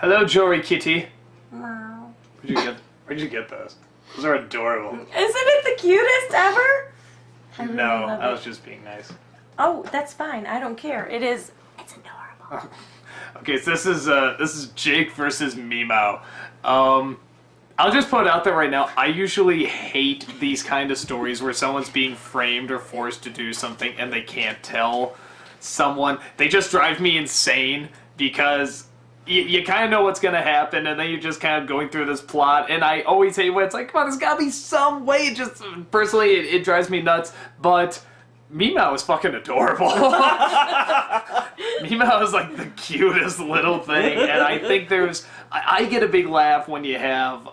Hello, Jory Kitty. Wow. Where'd you get those? Those are adorable. Isn't it the cutest ever? I really No, love I it. was just being nice. Oh, that's fine. I don't care. It's adorable. Okay, so this is Jake versus Me-Mow. I'll just put it out there right now. I usually hate these kind of stories where someone's being framed or forced to do something and they can't tell someone. They just drive me insane because you kind of know what's going to happen and then you're just kind of going through this plot. And I always hate when it's like, come on, there's got to be some way. Just personally, it drives me nuts. But Me-Mow is fucking adorable. Me-Mow is like the cutest little thing, and I think I get a big laugh when you have,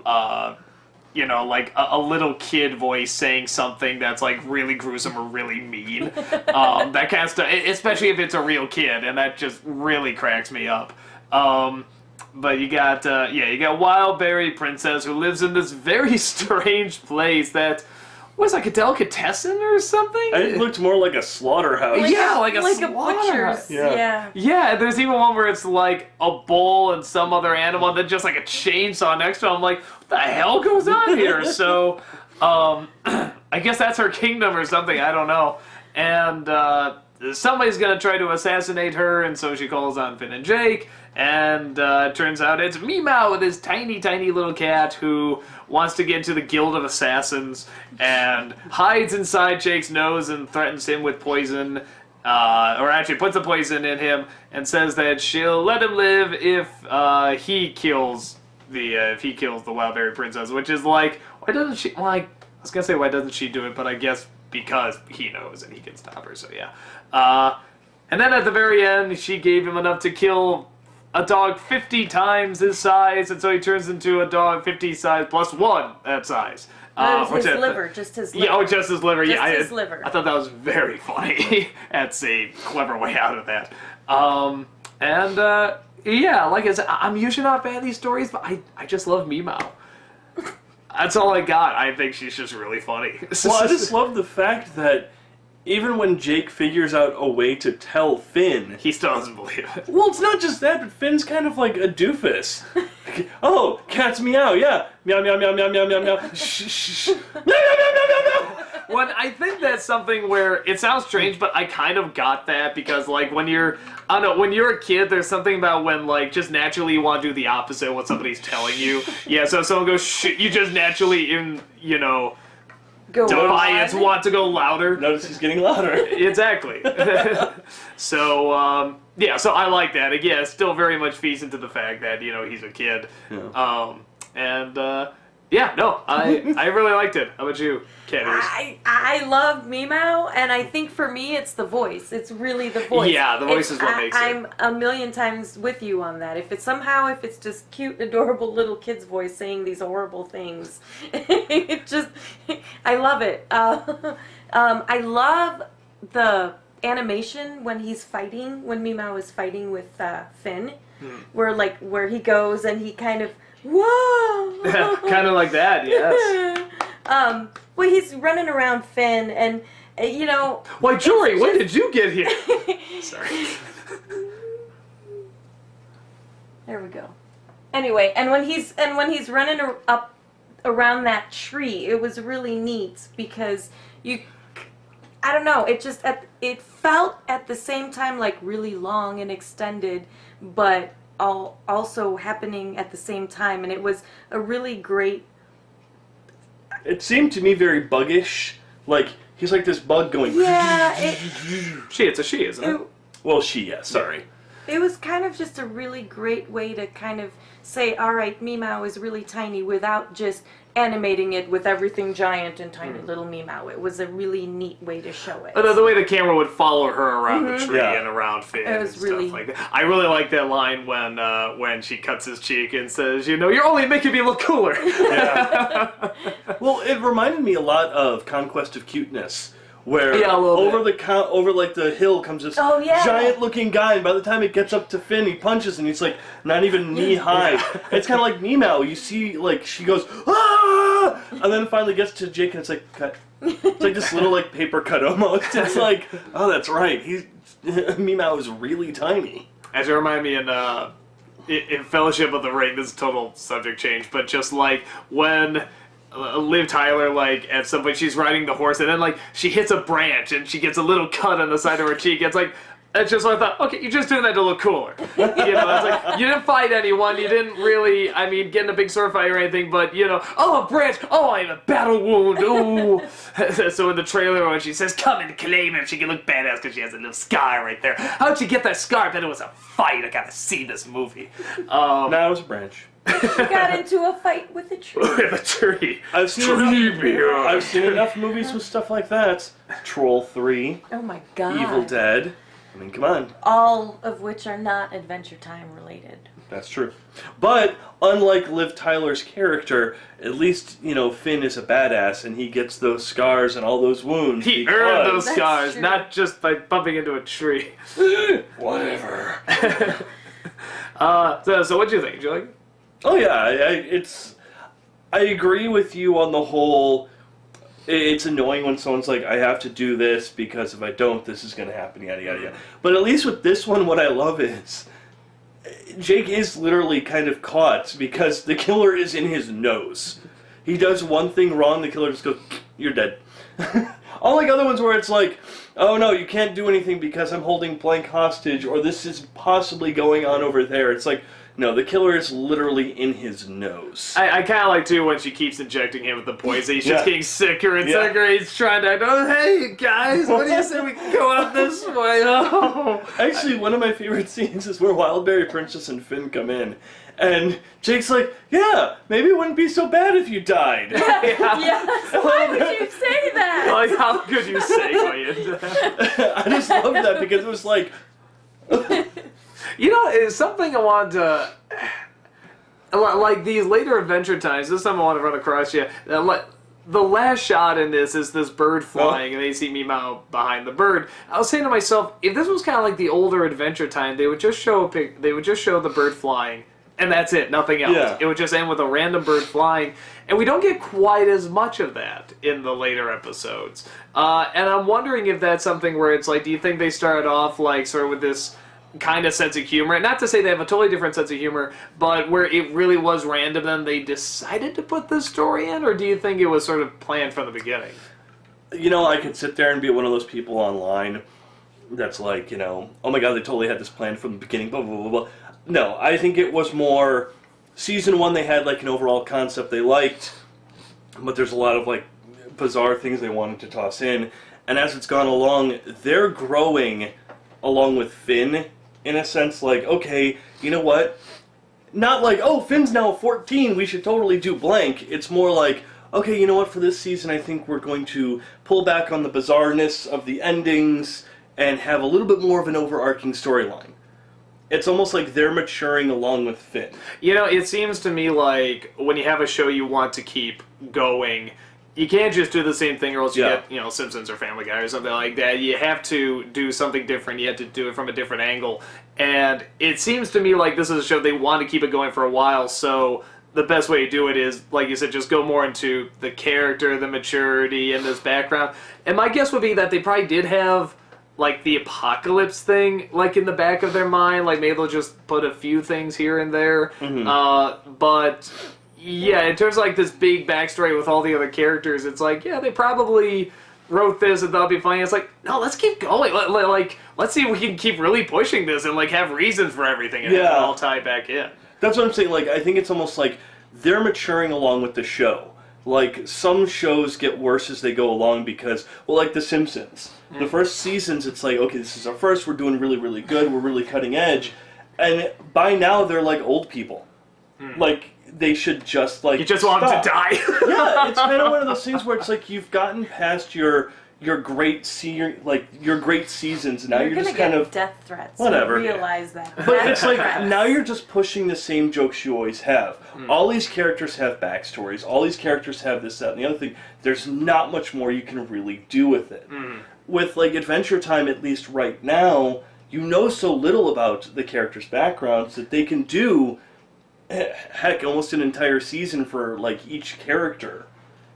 like a little kid voice saying something that's like really gruesome or really mean. That kind of stuff, especially if it's a real kid, and that just really cracks me up. But you got Wild Berry Princess who lives in this very strange place that was like a delicatessen or something? It looked more like a slaughterhouse. Like a butcher's. slaughterhouse. Yeah. Yeah, there's even one where it's like a bull and some other animal, and then just like a chainsaw next to it. I'm like, what the hell goes on here? So, I guess that's her kingdom or something. I don't know. And somebody's gonna try to assassinate her, and so she calls on Finn and Jake. And it turns out it's Me-Mow with his tiny, tiny little cat who wants to get into the Guild of Assassins and hides inside Jake's nose and threatens him with poison, or actually puts the poison in him and says that she'll let him live if he kills the Wild Berry Princess, which is like, why doesn't she? Well, I was gonna say why doesn't she do it, but I guess because he knows and he can stop her. So yeah. And then at the very end, she gave him enough to kill a dog 50 times his size, and so he turns into a dog 50 size plus 1 that size. Just his liver. Just his liver. His liver. I thought that was very funny. That's a clever way out of that. Like I said, I'm usually not a fan of these stories, but I just love Me-Mow. That's all I got. I think she's just really funny. Well, I just love the fact that even when Jake figures out a way to tell Finn, he still doesn't believe it. Well, it's not just that, but Finn's kind of like a doofus. Oh, cats meow, yeah. Meow, meow, meow, meow, meow, meow, meow. Shh, shh, shh. Meow, meow, meow, meow, meow, meow. When I think that's something where it sounds strange, but I kind of got that because, like, when you're a kid, there's something about when, like, just naturally you want to do the opposite of what somebody's telling you. Yeah, so if someone goes, shh, you just naturally, defiance want to go louder. Notice he's getting louder. Exactly. So I like that. Again, it still very much feeds into the fact that, he's a kid. Yeah. I really liked it. How about you, Catters? I love Me-Mow, and I think for me it's the voice. It's really the voice. Yeah, the voice is what makes it. I'm a million times with you on that. If it's just cute, adorable little kid's voice saying these horrible things, I love it. I love the animation when Me-Mow is fighting with Finn, where he goes and he kind of, whoa! Kind of like that, yes. Well, he's running around Finn, and Why, Jory, when did you get here? Sorry. There we go. Anyway, and when he's running up around that tree, it was really neat because I don't know, it felt at the same time like really long and extended, but also happening at the same time, and it was a really great. It seemed to me very buggish. Like he's like this bug going. Yeah, it's a she, isn't it? Well, she, yes. Sorry. It was kind of just a really great way to kind of say, all right, Me-Mow is really tiny without just animating it with everything giant and tiny little Me-Mow. It was a really neat way to show it. The way the camera would follow her around the tree and around Finn and stuff like that. I really like that line when she cuts his cheek and says, you're only making me look cooler. Yeah. Well, it reminded me a lot of Conquest of Cuteness. Where over the hill comes this giant-looking guy, and by the time it gets up to Finn, he punches, and he's like not even knee-high. It's kind of like Me-Mow. You see, like she goes, ah, and then finally gets to Jake, and it's like cut. It's like this little like paper cut almost. It's like, oh, that's right. Me-Mow is really tiny. As it reminded me in Fellowship of the Ring, this is total subject change, but just like when Liv Tyler, like, at some point she's riding the horse and then, like, she hits a branch and she gets a little cut on the side of her cheek. It's like, that's just what I thought, okay, you're just doing that to look cooler. You know, it's like, you didn't fight anyone, you didn't really, I mean, get in a big sword fight or anything, but, you know, oh, a branch, oh, I have a battle wound, ooh. So in the trailer when she says, come and claim him, she can look badass because she has a little scar right there. How'd you get that scar? Then it was a fight, I gotta see this movie. No, it was a branch. She got into a fight with a tree. With a tree. I've seen enough movies with stuff like that. Troll 3. Oh my god. Evil Dead. I mean, come on. All of which are not Adventure Time related. That's true. But, unlike Liv Tyler's character, at least, you know, Finn is a badass and he gets those scars and all those wounds. He earned those scars, not just by bumping into a tree. Whatever. So what'd you think? Did you like it? Oh yeah, I agree with you on the whole. It's annoying when someone's like, I have to do this because if I don't, this is going to happen, yada, yada, yada. But at least with this one, what I love is Jake is literally kind of caught because the killer is in his nose. He does one thing wrong, the killer just goes, you're dead. Unlike other ones where it's like, oh no, you can't do anything because I'm holding blank hostage, or this is possibly going on over there. It's like, no, the killer is literally in his nose. I kind of like, too, when she keeps injecting him with the poison. He's just getting sicker and sicker. He's trying to, oh, hey, guys, what do you say we can go out this way? Oh. Actually, one of my favorite scenes is where Wildberry Princess and Finn come in. And Jake's like, yeah, maybe it wouldn't be so bad if you died. Yes, why would you say that? Like, how could you segue into that? I just love that because it was like... You know, it's something I wanted to... Like, these later Adventure Times, this is something I want to run across you. The last shot in this is this bird flying, and they see Me-Mow behind the bird. I was saying to myself, if this was kind of like the older Adventure Time, they would just show the bird flying, and that's it, nothing else. Yeah. It would just end with a random bird flying, and we don't get quite as much of that in the later episodes. And I'm wondering if that's something where it's like, do you think they started off like sort of with this kind of sense of humor? Not to say they have a totally different sense of humor, but where it really was random and they decided to put this story in, or do you think it was sort of planned from the beginning? You know, I could sit there and be one of those people online that's like, you know, oh my god, they totally had this planned from the beginning, blah, blah, blah, blah. No, I think it was more, season 1 they had like an overall concept they liked, but there's a lot of like bizarre things they wanted to toss in, and as it's gone along, they're growing along with Finn, in a sense, like, okay, you know what? Not like, oh, Finn's now 14, we should totally do blank. It's more like, okay, you know what, for this season I think we're going to pull back on the bizarreness of the endings and have a little bit more of an overarching storyline. It's almost like they're maturing along with Finn. You know, it seems to me like when you have a show you want to keep going, you can't just do the same thing or else you get, you know, Simpsons or Family Guy or something like that. You have to do something different. You have to do it from a different angle. And it seems to me like this is a show they want to keep it going for a while, so the best way to do it is, like you said, just go more into the character, the maturity, and this background. And my guess would be that they probably did have like the apocalypse thing like in the back of their mind. Like maybe they'll just put a few things here and there. But yeah, in terms of like this big backstory with all the other characters, it's like, yeah, they probably wrote this and thought it'd be funny. It's like, no, let's keep going. Let's see if we can keep really pushing this and like have reasons for everything and have it all tie back in. That's what I'm saying. Like, I think it's almost like they're maturing along with the show. Like, some shows get worse as they go along because, well, like The Simpsons. The first seasons, it's like, okay, this is our first, we're doing really, really good, we're really cutting edge. And by now, they're like old people. Like, they should just, like, you just want them to die. Yeah, it's kind of one of those things where it's like you've gotten past your great your great seasons, and now you're just kind of death threats. Whatever. You realize that. But it's like now you're just pushing the same jokes you always have. All these characters have backstories. All these characters have this, that, and the other thing. There's not much more you can really do with it. With like Adventure Time, at least right now, you know so little about the characters' backgrounds that they can do, heck, almost an entire season for like each character.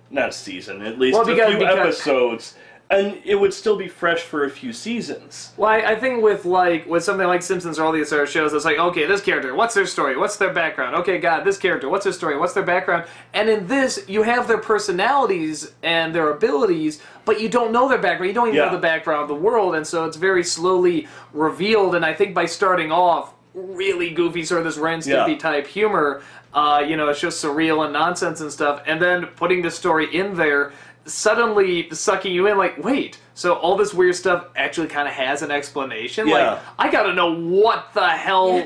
Not a season, at least a few episodes. And it would still be fresh for a few seasons. Well, I think with something like Simpsons or all these other shows, it's like, okay, this character, what's their story? What's their background? Okay, God, this character, what's their story? What's their background? And in this, you have their personalities and their abilities, but you don't know their background. You don't even know the background of the world, and so it's very slowly revealed. And I think by starting off really goofy, sort of this Ren Stimpy type humor, it's just surreal and nonsense and stuff, and then putting the story in there, suddenly sucking you in, like, wait, so all this weird stuff actually kind of has an explanation? Yeah. Like, I gotta know what the hell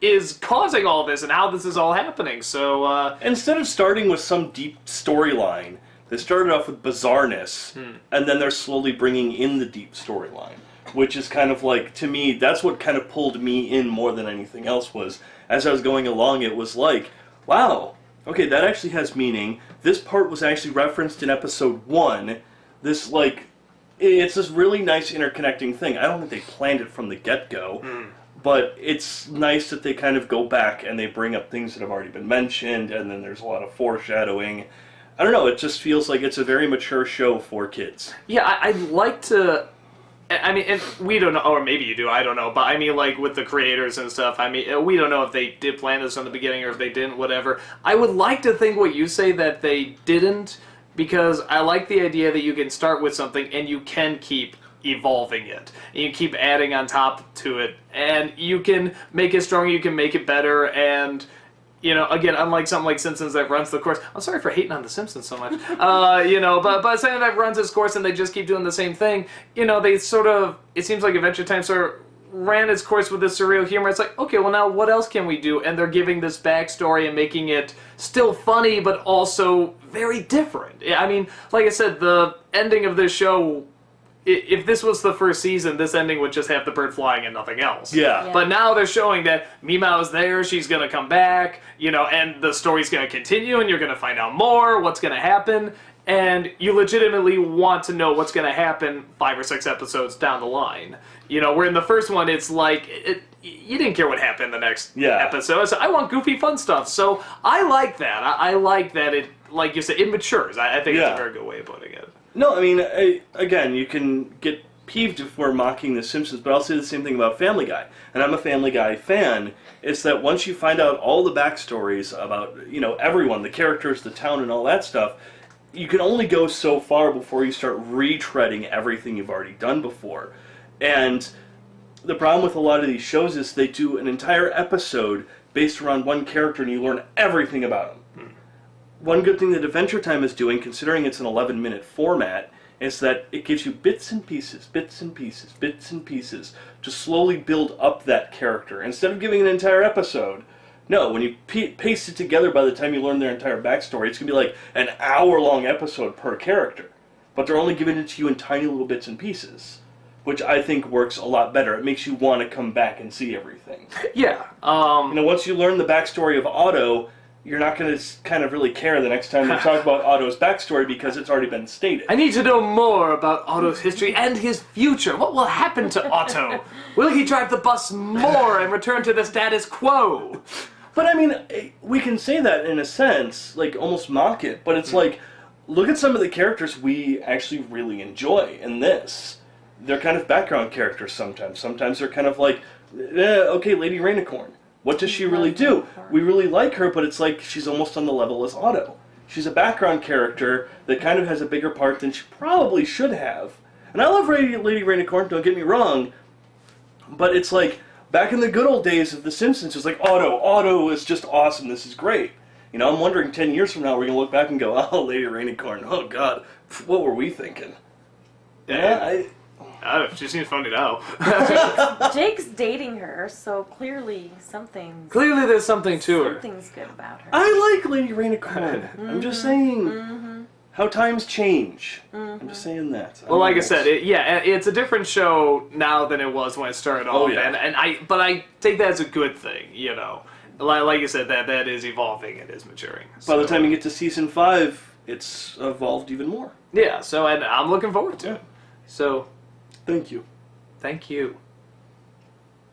is causing all this and how this is all happening, so, Instead of starting with some deep storyline, they started off with bizarreness, and then they're slowly bringing in the deep storyline, which is kind of like, to me, that's what kind of pulled me in more than anything else was, as I was going along, it was like, wow, okay, that actually has meaning. This part was actually referenced in episode 1. This, like, it's this really nice interconnecting thing. I don't think they planned it from the get-go, but it's nice that they kind of go back and they bring up things that have already been mentioned, and then there's a lot of foreshadowing. I don't know, it just feels like it's a very mature show for kids. Yeah, I'd like to... I mean, and we don't know, or maybe you do, I don't know, but I mean, like, with the creators and stuff, I mean, we don't know if they did plan this from the beginning or if they didn't, whatever. I would like to think what you say that they didn't, because I like the idea that you can start with something and you can keep evolving it. And you keep adding on top to it, and you can make it stronger, you can make it better, and... again, unlike something like Simpsons that runs the course. I'm sorry for hating on The Simpsons so much. But something that runs its course and they just keep doing the same thing, they sort of, it seems like Adventure Time sort of ran its course with this surreal humor. It's like, okay, well now what else can we do? And they're giving this backstory and making it still funny, but also very different. I mean, like I said, the ending of this show... If this was the first season, this ending would just have the bird flying and nothing else. Yeah. But now they're showing that Me-Mow's there, she's going to come back, and the story's going to continue, and you're going to find out more, what's going to happen, and you legitimately want to know what's going to happen 5 or 6 episodes down the line. Where in the first one, it's like, you didn't care what happened in the next episode. So I want goofy, fun stuff. So I like that. I like that it, like you said, it matures. I think it's a very good way of putting it. No, I mean, again, you can get peeved if we're mocking The Simpsons, but I'll say the same thing about Family Guy. And I'm a Family Guy fan. It's that once you find out all the backstories about, everyone, the characters, the town, and all that stuff, you can only go so far before you start retreading everything you've already done before. And the problem with a lot of these shows is they do an entire episode based around one character and you learn everything about them. One good thing that Adventure Time is doing, considering it's an 11-minute format, is that it gives you bits and pieces, bits and pieces, bits and pieces, to slowly build up that character. Instead of giving an entire episode, no, when you paste it together by the time you learn their entire backstory, it's going to be like an hour-long episode per character. But they're only giving it to you in tiny little bits and pieces, which I think works a lot better. It makes you want to come back and see everything. Yeah. Once you learn the backstory of Otto, you're not going to kind of really care the next time they talk about Otto's backstory because it's already been stated. I need to know more about Otto's history and his future. What will happen to Otto? Will he drive the bus more and return to the status quo? But I mean, we can say that in a sense, like almost mock it, but it's like, look at some of the characters we actually really enjoy in this. They're kind of background characters sometimes. Sometimes they're kind of like, okay, Lady Rainicorn. What does she really do? We really like her, but it's like she's almost on the level as Otto. She's a background character that kind of has a bigger part than she probably should have. And I love Lady Rainicorn, don't get me wrong, but it's like, back in the good old days of The Simpsons, it's like, Otto is just awesome, this is great. I'm wondering 10 years from now, we're going to look back and go, oh, Lady Rainicorn, oh god, what were we thinking? She seems funny now. Jake's dating her, so clearly Clearly there's something to her. Something's good about her. I like Lady Rainicorn. I'm just saying how times change. I'm just saying that. Well, like I said, it's a different show now than it was when it started off. But I take that as a good thing, Like you said, that is evolving, it is maturing. By the time you get to season 5, it's evolved even more. Yeah, so and I'm looking forward to it. So... Thank you. Thank you.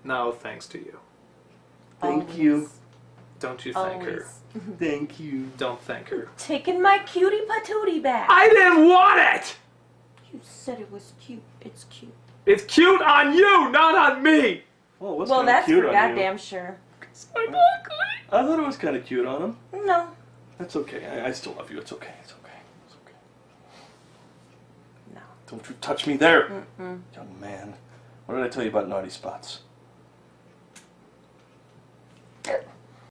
No, thanks to you. Thank you. Don't you thank her. Thank you. Don't thank her. Taking my cutie patootie back. I didn't want it! You said it was cute. It's cute. It's cute on you, not on me. Well, that's cute for on goddamn sure. I'm ugly. I thought it was kind of cute on him. No. That's okay. I still love you. It's okay. It's okay. It's okay. No. Don't you touch me there, young man. What did I tell you about naughty spots?